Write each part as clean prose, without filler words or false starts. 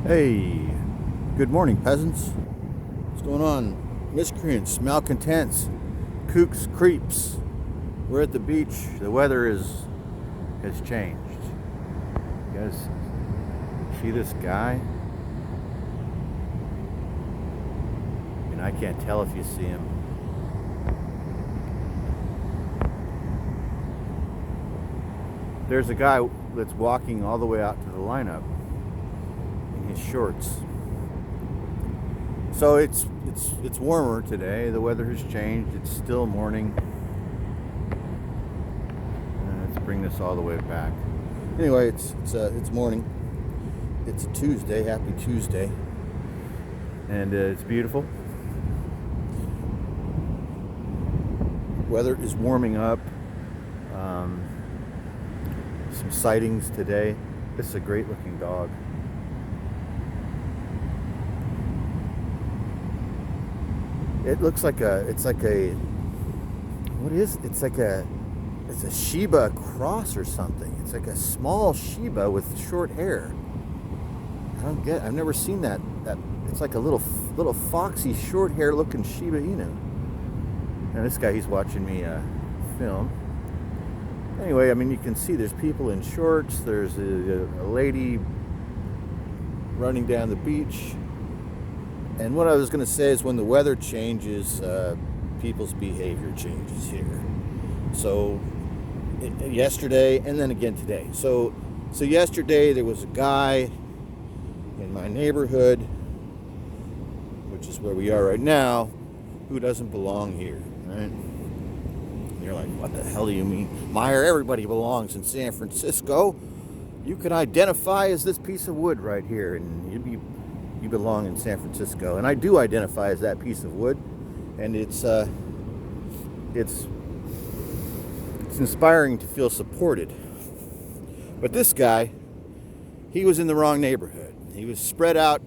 Hey, good morning, peasants. What's going on? Miscreants, malcontents, kooks, creeps. We're at the beach. The weather has changed. You guys see this guy? And I can't tell if you see him. There's a guy that's walking all the way out to the lineup in his shorts. So it's warmer today. The weather has changed. It's still morning. Let's bring this all the way back. Anyway, it's morning. It's a Tuesday. Happy Tuesday, and it's beautiful. Weather is warming up. Some sightings today. This is a great looking dog. It looks like it's a Shiba cross or something. It's like a small Shiba with short hair. I've never seen that it's like a little foxy short hair looking Shiba Inu. And this guy, he's watching me film. Anyway, I mean, you can see there's people in shorts. There's a lady running down the beach. And what I was going to say is when the weather changes, people's behavior changes here. So yesterday and then again today. So yesterday there was a guy in my neighborhood, which is where we are right now, who doesn't belong here, right? You're like, what the hell do you mean? Meyer, everybody belongs in San Francisco. You can identify as this piece of wood right here, and you belong in San Francisco. And I do identify as that piece of wood, and it's inspiring to feel supported. But this guy, he was in the wrong neighborhood. He was spread out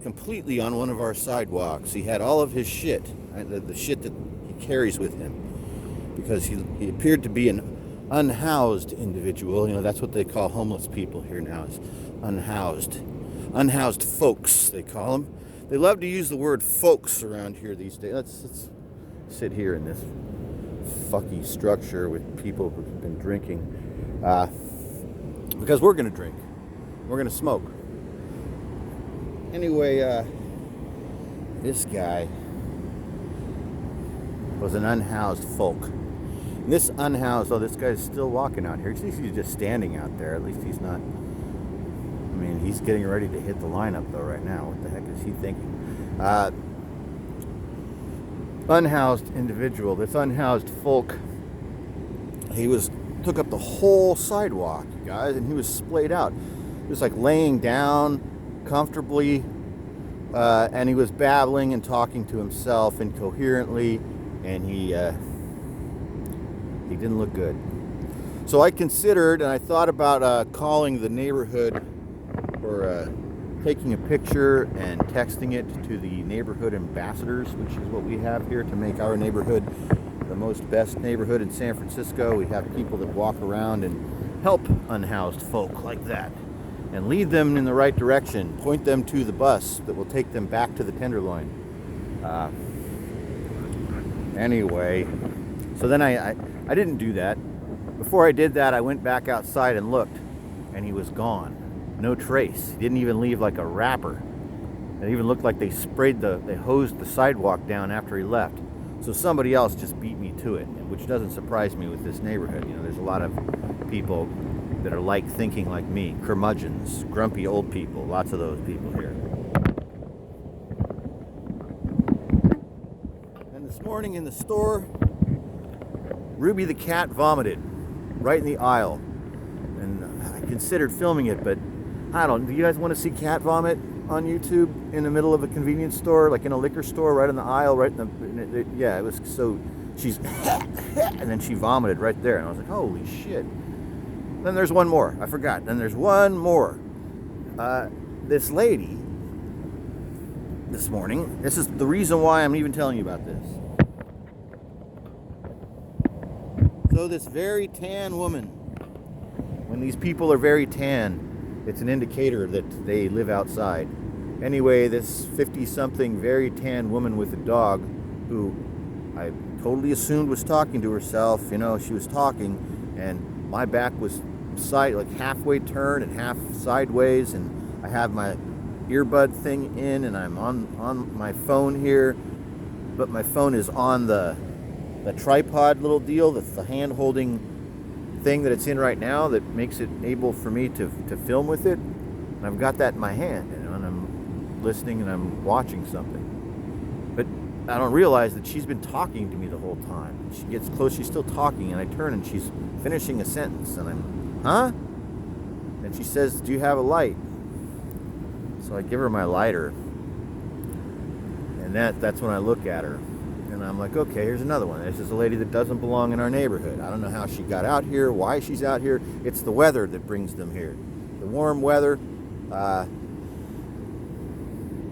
completely on one of our sidewalks. He had all of his shit, the shit that he carries with him, because he appeared to be an unhoused individual. You know, that's what they call homeless people here now, is unhoused folks, they call them. They love to use the word folks around here these days. Let's sit here in this fucky structure with people who've been drinking, because we're going to drink. We're going to smoke. Anyway, this guy was an unhoused folk. And this guy's still walking out here. At least he's just standing out there. At least he's not. I mean, he's getting ready to hit the lineup though right now. What the heck is he thinking? Unhoused individual. This unhoused folk. He took up the whole sidewalk, guys, and he was splayed out. He was like laying down comfortably, and he was babbling and talking to himself incoherently, and he didn't look good. So I considered, and I thought about calling the neighborhood, or taking a picture and texting it to the neighborhood ambassadors, which is what we have here to make our neighborhood the best neighborhood in San Francisco. We have people that walk around and help unhoused folk like that and lead them in the right direction, point them to the bus that will take them back to the Tenderloin. Anyway, so then I didn't do that. Before I did that, I went back outside and looked, and he was gone. No trace. He didn't even leave like a wrapper. It even looked like they hosed the sidewalk down after he left. So somebody else just beat me to it, which doesn't surprise me with this neighborhood. You know, there's a lot of people that are thinking like me, curmudgeons, grumpy old people, lots of those people here. And this morning in the store, Ruby the cat vomited right in the aisle. And I considered filming it, but I don't know. Do you guys want to see cat vomit on YouTube in the middle of a convenience store, like in a liquor store, right in the aisle, right in the, yeah, it was so, she's, and then she vomited right there. And I was like, holy shit. Then there's one more. I forgot. Then there's one more. This lady, this morning, this is the reason why I'm even telling you about this. So this very tan woman, when these people are very tan, it's an indicator that they live outside. Anyway, this 50-something, very tan woman with a dog, who I totally assumed was talking to herself. She was talking, and my back was like halfway turned and half sideways, and I have my earbud thing in, and I'm on my phone here, but my phone is on the tripod little deal, that's the hand holding thing that it's in right now that makes it able for me to film with it. And I've got that in my hand, and I'm listening and I'm watching something. But I don't realize that she's been talking to me the whole time. She gets close, she's still talking, and I turn and she's finishing a sentence, and I'm, huh? And she says, do you have a light? So I give her my lighter, and that's when I look at her. And I'm like, okay, here's another one. This is a lady that doesn't belong in our neighborhood. I don't know how she got out here, why she's out here. It's the weather that brings them here. The warm weather.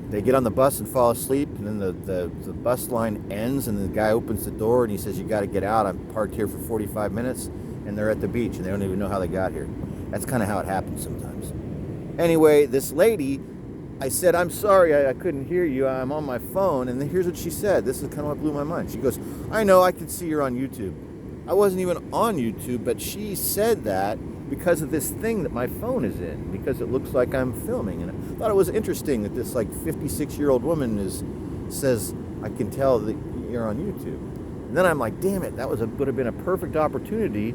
They get on the bus and fall asleep, and then the bus line ends, and the guy opens the door, and he says, you got to get out. I'm parked here for 45 minutes, and they're at the beach, and they don't even know how they got here. That's kind of how it happens sometimes. Anyway, this lady, I said, I'm sorry, I couldn't hear you. I'm on my phone. And then here's what she said. This is kind of what blew my mind. She goes, I know, I can see you're on YouTube. I wasn't even on YouTube, but she said that because of this thing that my phone is in, because it looks like I'm filming. And I thought it was interesting that this 56-year-old woman says, I can tell that you're on YouTube. And then I'm like, damn it, that would have been a perfect opportunity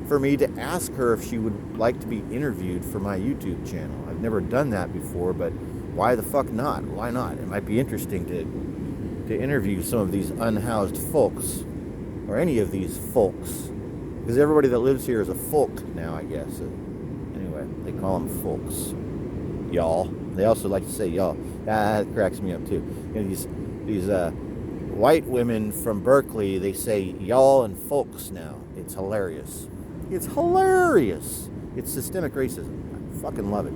for me to ask her if she would like to be interviewed for my YouTube channel. I've never done that before, but why the fuck not? Why not? It might be interesting to interview some of these unhoused folks, or any of these folks, because everybody that lives here is a folk now, I guess. Anyway, they call them folks, y'all. They also like to say y'all. That cracks me up too. These white women from Berkeley, they say y'all and folks now. It's hilarious. It's hilarious. It's systemic racism. I fucking love it.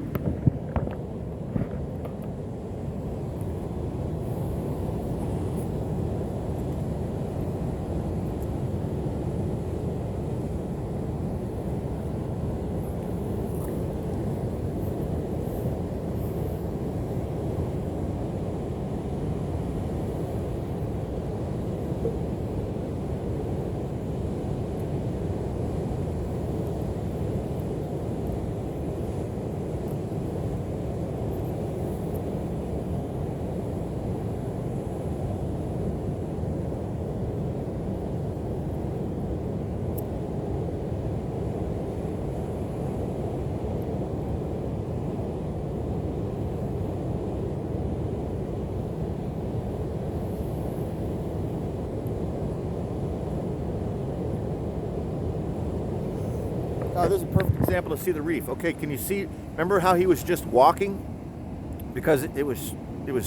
Oh, there's a perfect example to see the reef. Okay, can you see? Remember how he was just walking? Because it was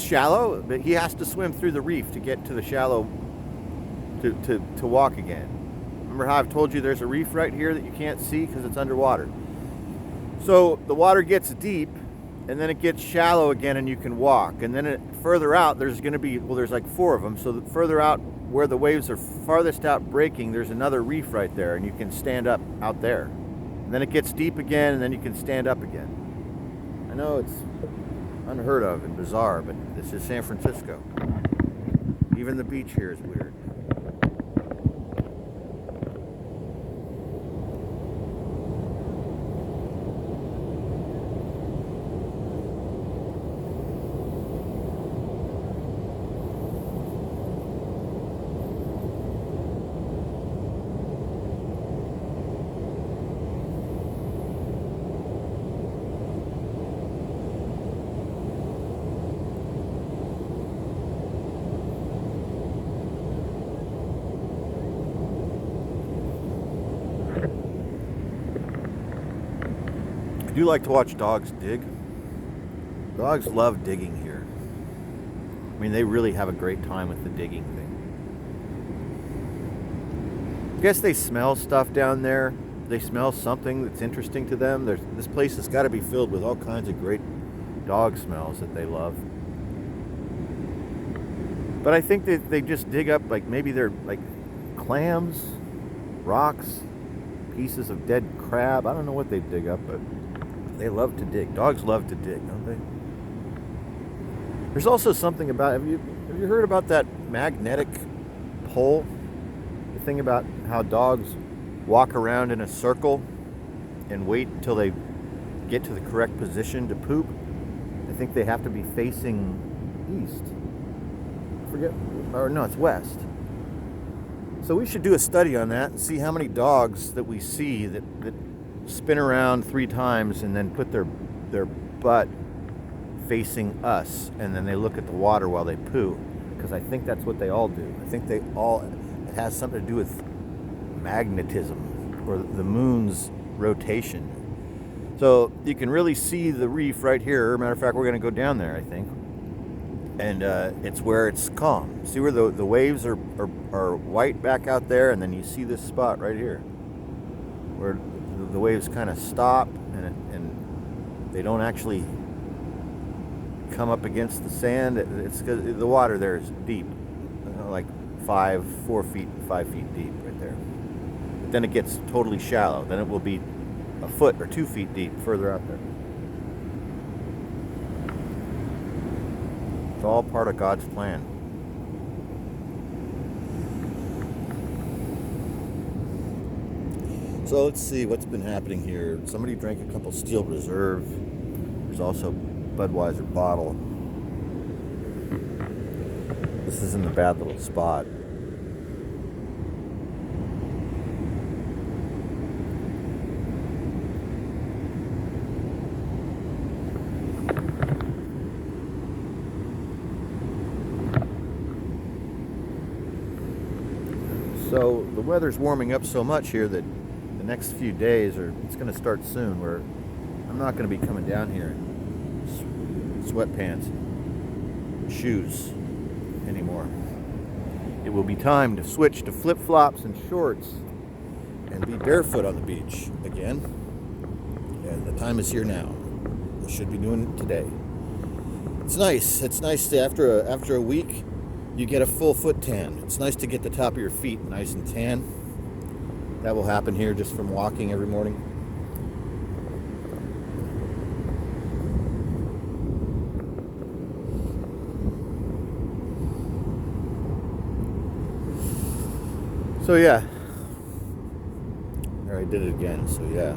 shallow, but he has to swim through the reef to get to the shallow to walk again. Remember how I've told you there's a reef right here that you can't see because it's underwater. So the water gets deep, and then it gets shallow again, and you can walk. And then further out, there's going to be, well, there's like 4 of them. So further out, where the waves are farthest out breaking, there's another reef right there, and you can stand up out there. And then it gets deep again, and then you can stand up again. I know it's unheard of and bizarre, but this is San Francisco. Even the beach here is weird. I do like to watch dogs dig. Dogs love digging here. I mean, they really have a great time with the digging thing. I guess they smell stuff down there. They smell something that's interesting to them. This place has got to be filled with all kinds of great dog smells that they love. But I think that they just dig up, like, maybe they're like clams, rocks, pieces of dead crab. I don't know what they dig up, but They love to dig. Dogs love to dig, don't they? There's also something about, have you heard about that magnetic pole? The thing about how dogs walk around in a circle and wait until they get to the correct position to poop. I think they have to be facing east. I forget, or no, it's west. So we should do a study on that and see how many dogs that we see that spin around 3 times and then put their butt facing us, and then they look at the water while they poo, because I think that's what they all do. I think it has something to do with magnetism or the moon's rotation. So you can really see the reef right here. Matter of fact, we're going to go down there, I think, and it's where it's calm. See where the waves are white back out there, and then you see this spot right here where the waves kind of stop and they don't actually come up against the sand. It's because the water there is deep, like 4 feet, 5 feet deep right there. But then it gets totally shallow. Then it will be a foot or 2 feet deep further out there. It's all part of God's plan. So let's see what's been happening here. Somebody drank a couple Steel Reserve. There's also Budweiser bottle. This isn't a bad little spot. So the weather's warming up so much here that the next few days, or it's going to start soon, where I'm not going to be coming down here in sweatpants, shoes anymore. It will be time to switch to flip-flops and shorts and be barefoot on the beach again. And the time is here now. I should be doing it today. It's nice. It's nice to, after a week, you get a full foot tan. It's nice to get the top of your feet nice and tan. That will happen here just from walking every morning. So yeah, there I did it again. So yeah,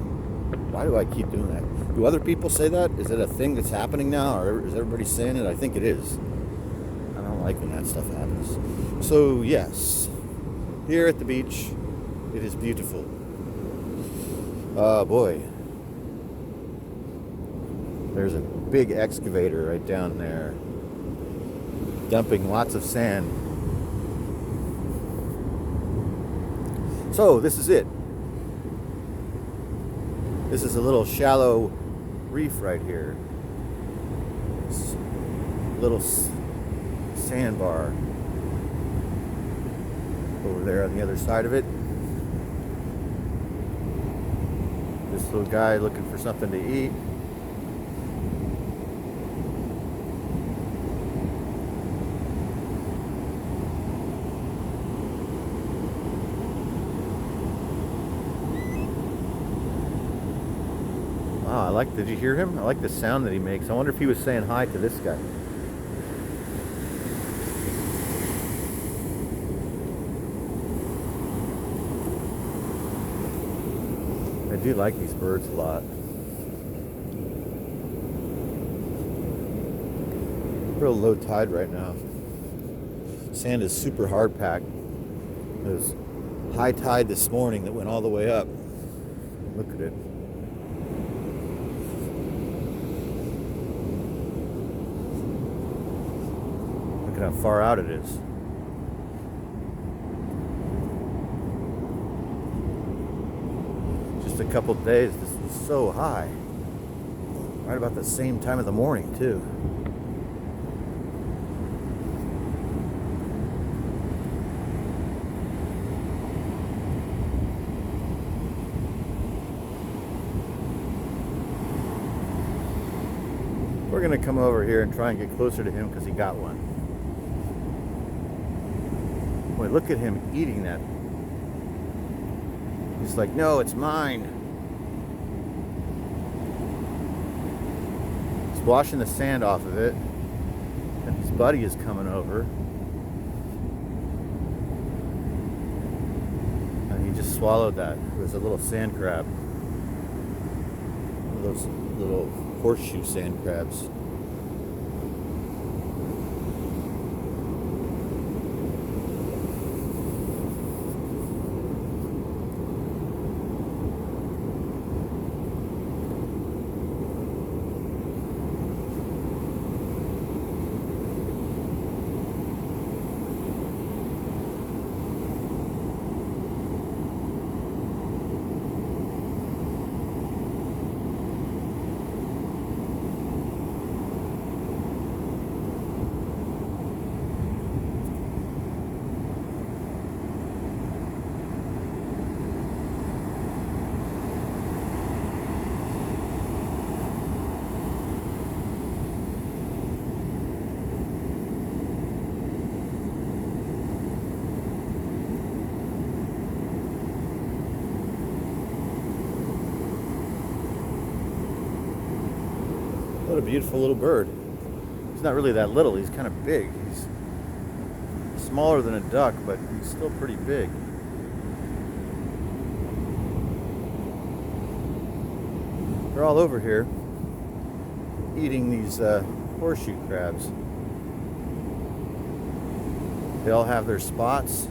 why do I keep doing that? Do other people say that? Is it a thing that's happening now, or is everybody saying it? I think it is. I don't like when that stuff happens. So yes, here at the beach, it is beautiful. Oh boy, there's a big excavator right down there, dumping lots of sand. So this is it. This is a little shallow reef right here. This little sandbar over there on the other side of it. This little guy looking for something to eat. Wow, did you hear him? I like the sound that he makes. I wonder if he was saying hi to this guy. I do like these birds a lot. Real low tide right now. Sand is super hard packed. There's high tide this morning that went all the way up. Look at it. Look at how far out it is. Just a couple days, this was so high. Right about the same time of the morning, too. We're going to come over here and try and get closer to him because he got one. Boy, look at him eating that. He's like, no, it's mine. washing the sand off of it, and his buddy is coming over, and he just swallowed that. It was a little sand crab, one of those little horseshoe sand crabs. What a beautiful little bird. He's not really that little, he's kind of big. He's smaller than a duck, but he's still pretty big. They're all over here eating these horseshoe crabs. They all have their spots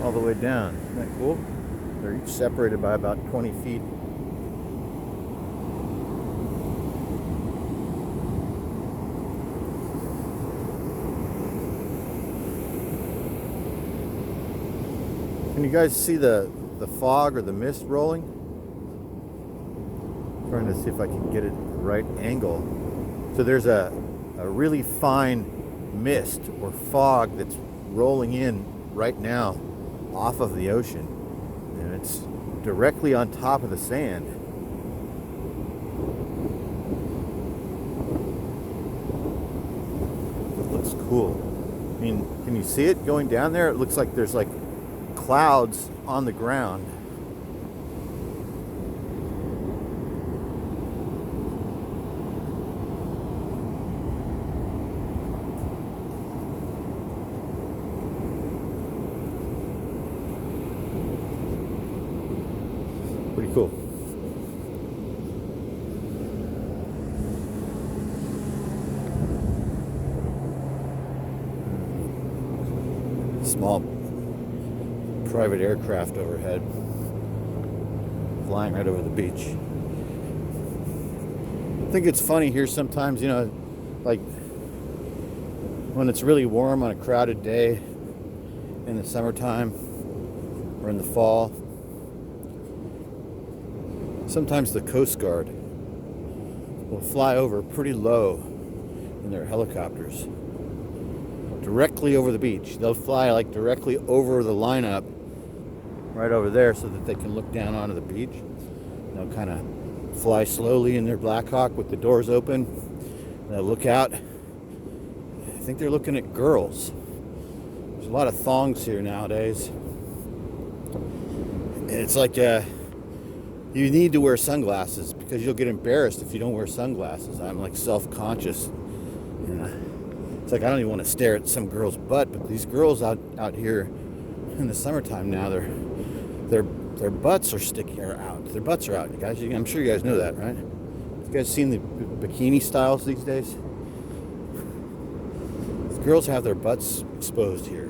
all the way down. Isn't that cool? They're each separated by about 20 feet. Can you guys see the fog or the mist rolling? I'm trying to see if I can get it at the right angle. So there's a really fine mist or fog that's rolling in right now off of the ocean, and it's directly on top of the sand. It looks cool. I mean, can you see it going down there? It looks like there's like clouds on the ground. Pretty cool. Small private aircraft overhead, flying right over the beach. I think it's funny here sometimes, you know, like when it's really warm on a crowded day in the summertime or in the fall. Sometimes the Coast Guard will fly over pretty low in their helicopters, directly over the beach. They'll fly like directly over the lineup right over there so that they can look down onto the beach. They'll kind of fly slowly in their Black Hawk with the doors open. They'll look out. I think they're looking at girls. There's a lot of thongs here nowadays. And it's like you need to wear sunglasses because you'll get embarrassed if you don't wear sunglasses. I'm like self-conscious. It's like I don't even want to stare at some girl's butt, but these girls out here in the summertime now, their butts are sticking out. Their butts are out, you guys. I'm sure you guys know that, right? You guys seen the bikini styles these days? These girls have their butts exposed here.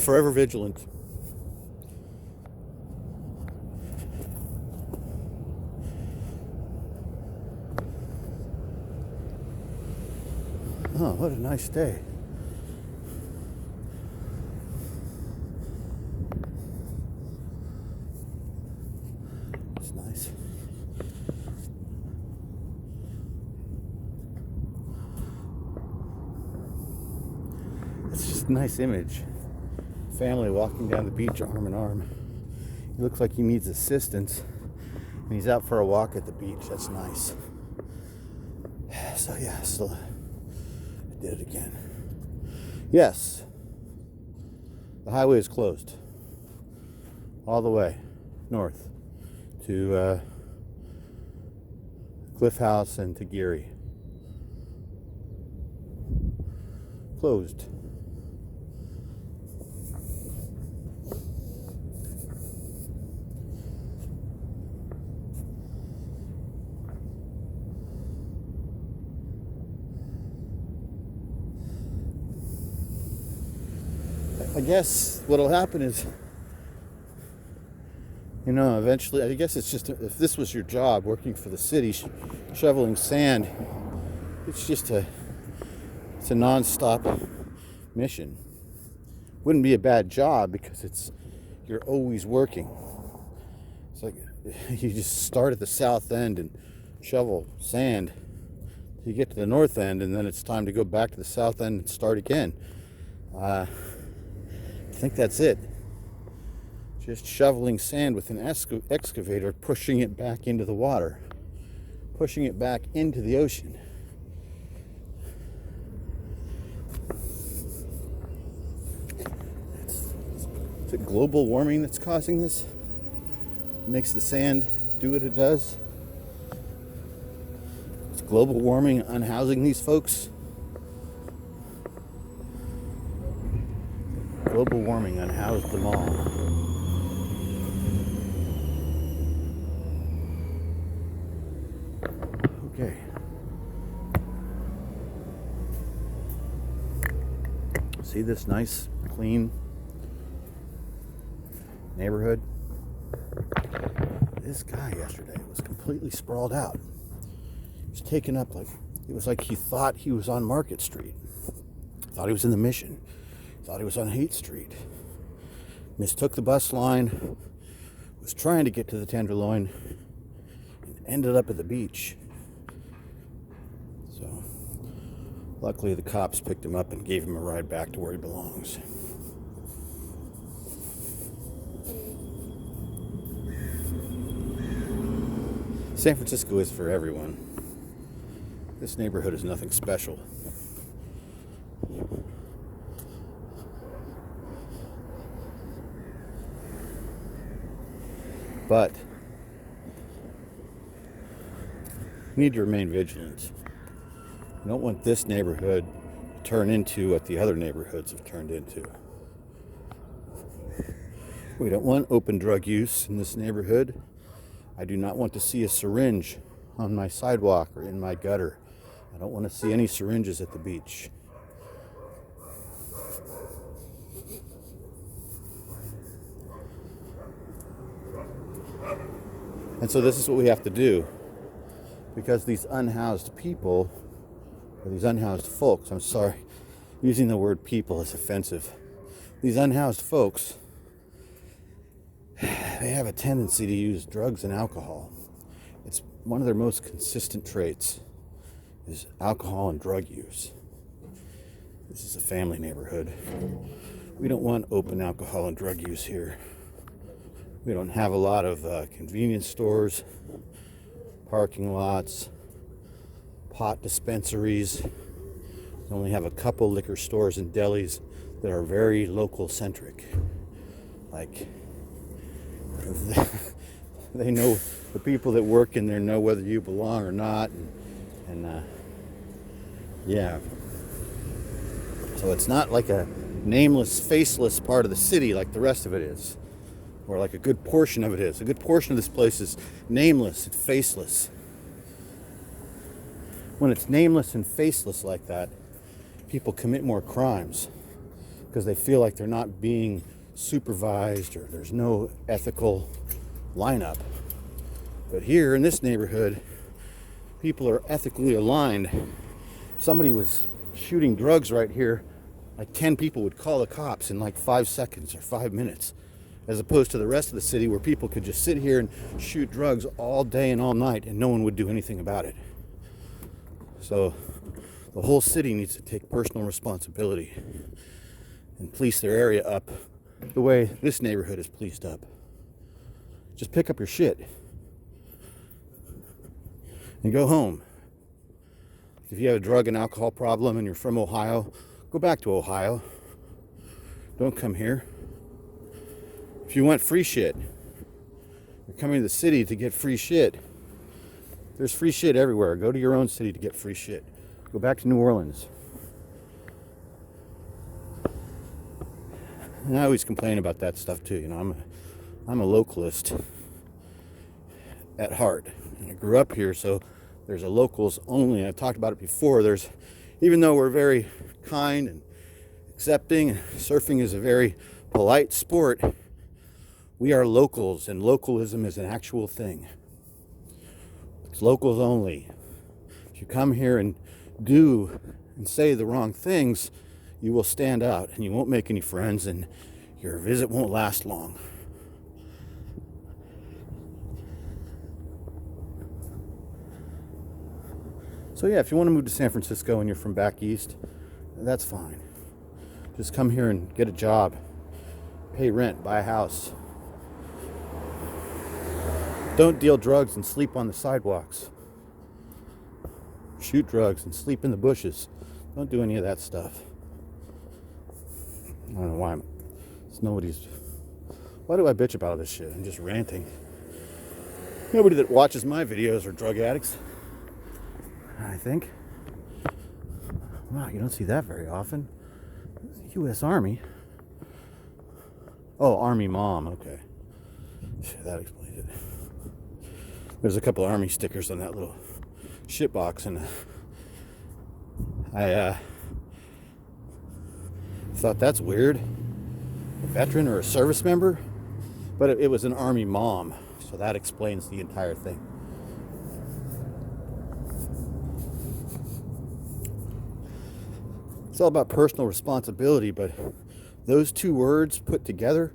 Forever vigilant. Oh, what a nice day. It's nice. It's just a nice image. Family walking down the beach arm in arm. He looks like he needs assistance and he's out for a walk at the beach. That's nice. So yeah, I did it again. Yes, the highway is closed all the way north to Cliff House and to Geary. Closed. I guess what'll happen is, eventually, I guess it's just, if this was your job, working for the city, shoveling sand, it's a non-stop mission. Wouldn't be a bad job because you're always working. It's like you just start at the south end and shovel sand. You get to the north end, and then it's time to go back to the south end and start again. I think that's it. Just shoveling sand with an excavator, pushing it back into the water, pushing it back into the ocean. Is it global warming that's causing this? It makes the sand do what it does? Is global warming unhousing these folks? Global warming unhoused them all. Okay. See this nice, clean neighborhood? This guy yesterday was completely sprawled out. He was taken up it was like he thought he was on Market Street. Thought he was in the Mission. Thought he was on Haight Street. Mistook the bus line. Was trying to get to the Tenderloin. And ended up at the beach. So, luckily the cops picked him up and gave him a ride back to where he belongs. San Francisco is for everyone. This neighborhood is nothing special. But you need to remain vigilant. You don't want this neighborhood to turn into what the other neighborhoods have turned into. We don't want open drug use in this neighborhood. I do not want to see a syringe on my sidewalk or in my gutter. I don't want to see any syringes at the beach. And so this is what we have to do, because these unhoused people, or these unhoused folks, I'm sorry, using the word people is offensive. These unhoused folks, they have a tendency to use drugs and alcohol. It's one of their most consistent traits is alcohol and drug use. This is a family neighborhood. We don't want open alcohol and drug use here. We don't have a lot of convenience stores, parking lots, pot dispensaries. We only have a couple liquor stores and delis that are very local centric. Like, they know, the people that work in there know whether you belong or not. And yeah. So it's not like a nameless, faceless part of the city like the rest of it is. Or like a good portion of it is. A good portion of this place is nameless and faceless. When it's nameless and faceless like that, people commit more crimes. because they feel like they're not being supervised or there's no ethical lineup. But here in this neighborhood, people are ethically aligned. Somebody was shooting drugs right here, like 10 people would call the cops in like 5 seconds or 5 minutes, as opposed to the rest of the city where people could just sit here and shoot drugs all day and all night and no one would do anything about it. So the whole city needs to take personal responsibility and police their area up the way this neighborhood is policed up. Just pick up your shit and go home. If you have a drug and alcohol problem and you're from Ohio, go back to Ohio. Don't come here. If you want free shit, you're coming to the city to get free shit. There's free shit everywhere. Go to your own city to get free shit. Go back to New Orleans. And I always complain about that stuff too. You know, I'm a localist at heart. And I grew up here, so there's a locals only. I've talked about it before. Even though we're very kind and accepting, and surfing is a very polite sport, we are locals, and localism is an actual thing. It's locals only. If you come here and do and say the wrong things, you will stand out and you won't make any friends and your visit won't last long. So yeah, if you want to move to San Francisco and you're from back east, that's fine. Just come here and get a job, pay rent, buy a house. Don't deal drugs and sleep on the sidewalks. Shoot drugs and sleep in the bushes. Don't do any of that stuff. I don't know why why do I bitch about all this shit? I'm just ranting. Nobody that watches my videos are drug addicts, I think. Wow, you don't see that very often. U.S. Army. Oh, Army Mom, okay. That explains it. There's a couple Army stickers on that little shit box, and I thought that's weird. A veteran or a service member? But it was an Army Mom, so that explains the entire thing. It's all about personal responsibility, but those two words put together,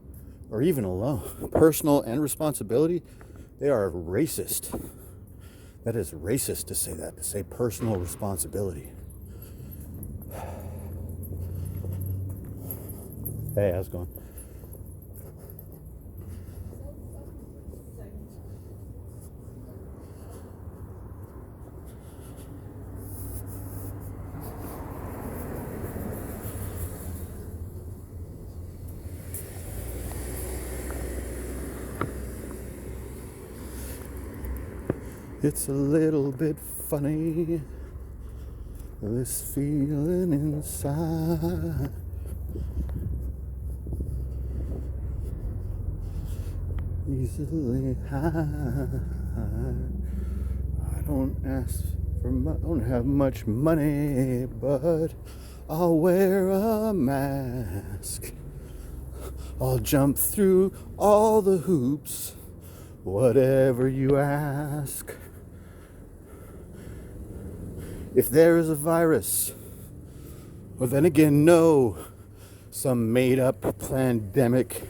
or even alone, personal and responsibility, they are racist. That is racist to say that, to say personal responsibility. Hey, how's it going? It's a little bit funny, this feeling inside. Easily hide. I don't don't have much money, but I'll wear a mask. I'll jump through all the hoops, whatever you ask. If there is a virus, well then again, no, some made up pandemic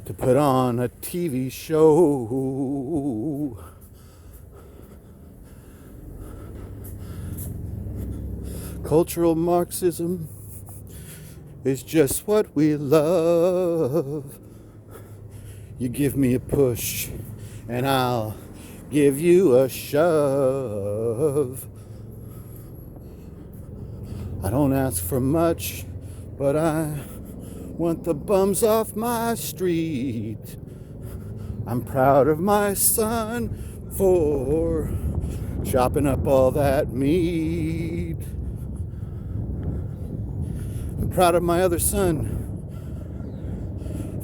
to put on a TV show. Cultural Marxism is just what we love. You give me a push and I'll give you a shove. I don't ask for much, but I want the bums off my street. I'm proud of my son for chopping up all that meat. I'm proud of my other son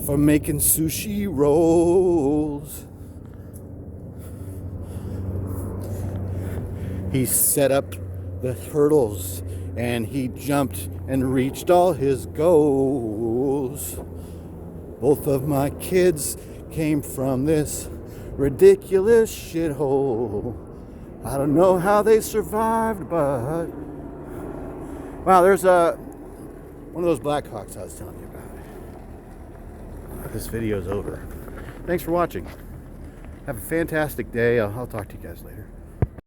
for making sushi rolls. He set up the hurdles, and he jumped and reached all his goals. Both of my kids came from this ridiculous shithole. I don't know how they survived, but wow, there's one of those Blackhawks I was telling you about. This video's over. Thanks for watching. Have a fantastic day. I'll talk to you guys later.